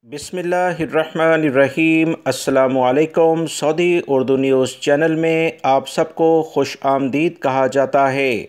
बिस्मिल्लाहिर्रहमानिर्रहीम। अस्सलामुअलैकुम। Saudi Urdu news channel में आप सबको खुश आमदीद कहा जाता है।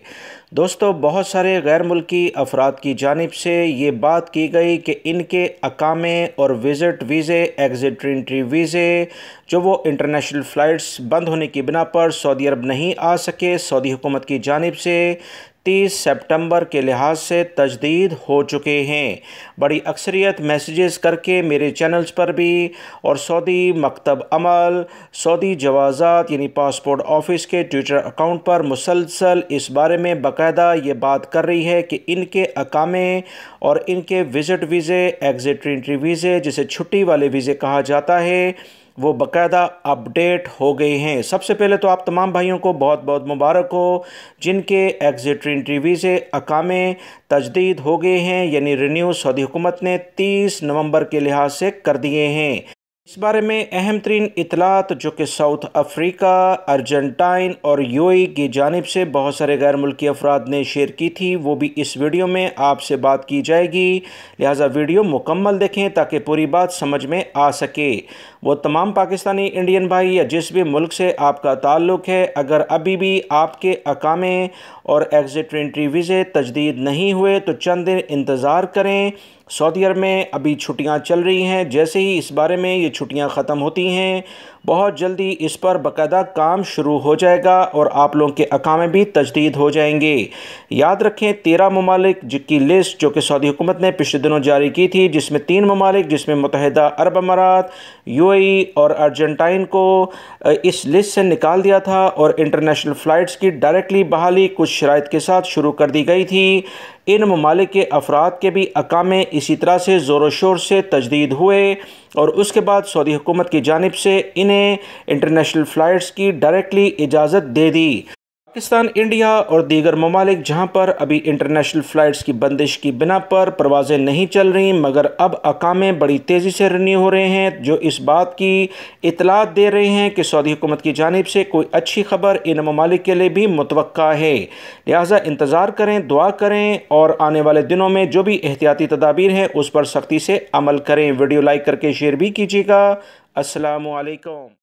दोस्तों, बहुत सारे गैर मुल्की अफराद की जानिब से ये बात की गई कि इनके अकामे और विज़िट वीज़े, एग्ज़िट वीज़े जो वो इंटरनेशनल फ़्लाइट्स बंद होने की बिना पर सऊदी अरब नहीं आ सके, सऊदी हुकूमत की जानिब से 30 सितंबर के लिहाज से तजदीद हो चुके हैं। बड़ी अक्सरियत मैसेजेस करके मेरे चैनल्स पर भी और सऊदी मकतब अमल, सऊदी जवाज़ात यानी पासपोर्ट ऑफ़िस के ट्विटर अकाउंट पर मुसलसल इस बारे में बाकायदा ये बात कर रही है कि इनके अकामे और इनके विज़िट वीज़े, एग्ज़िट वीज़े जिसे छुट्टी वाले वीज़े कहा जाता है, वो बाकायदा अपडेट हो गए हैं। सबसे पहले तो आप तमाम भाइयों को बहुत बहुत मुबारक हो जिनके एग्ज़िट वीज़े अकामे तजदीद हो गए हैं, यानी रिन्यू सऊदी हुकूमत ने 30 नवंबर के लिहाज से कर दिए हैं। इस बारे में अहम तरीन इतलात जो कि साउथ अफ्रीका, अर्जेंटाइन और यूएई की जानिब से बहुत सारे गैर मुल्की अफराद ने शेयर की थी, वो भी इस वीडियो में आपसे बात की जाएगी। लिहाजा वीडियो मुकम्मल देखें ताकि पूरी बात समझ में आ सके। वो तमाम पाकिस्तानी इंडियन भाई या जिस भी मुल्क से आपका ताल्लुक़ है, अगर अभी भी आपके अकामे और एग्ज़िट वीज़े तजदीद नहीं हुए तो चंद दिन इंतज़ार करें। सऊदी अरब में अभी छुट्टियां चल रही हैं। जैसे ही इस बारे में ये छुट्टियां ख़त्म होती हैं, बहुत जल्दी इस पर बाकायदा काम शुरू हो जाएगा और आप लोगों के अकामे भी तजदीद हो जाएंगे। याद रखें, 13 ममालिक की लिस्ट जो कि सऊदी हुकूमत ने पिछले दिनों जारी की थी, जिसमें 3 ममालिक जिसमें मुत्तहिदा अरब अमारात, यूएई और अर्जेंटाइन को इस लिस्ट से निकाल दिया था और इंटरनेशनल फ़्लाइट्स की डायरेक्टली बहाली कुछ शराइत के साथ शुरू कर दी गई थी। इन ममालिक के अफराद के भी अकामे इसी तरह से ज़ोर शोर से तजदीद हुए और उसके बाद सऊदी हुकूमत की जानिब से इन्हें इंटरनेशनल फ़्लाइट्स की डायरेक्टली इजाज़त दे दी। पाकिस्तान, इंडिया और दीगर ममालिक जहां पर अभी इंटरनेशनल फ़्लाइट्स की बंदिश की बिना पर परवाज़ें नहीं चल रही, मगर अब अकामे बड़ी तेज़ी से रिन्यू हो रहे हैं, जो इस बात की इतलात दे रहे हैं कि सऊदी हुकूमत की जानिब से कोई अच्छी खबर इन ममालिक के लिए भी मुतवक्का है। लिहाजा इंतज़ार करें, दुआ करें और आने वाले दिनों में जो भी एहतियाती तदाबीर हैं उस पर सख्ती से अमल करें। वीडियो लाइक करके शेयर भी कीजिएगा। अस्सलामु अलैकुम।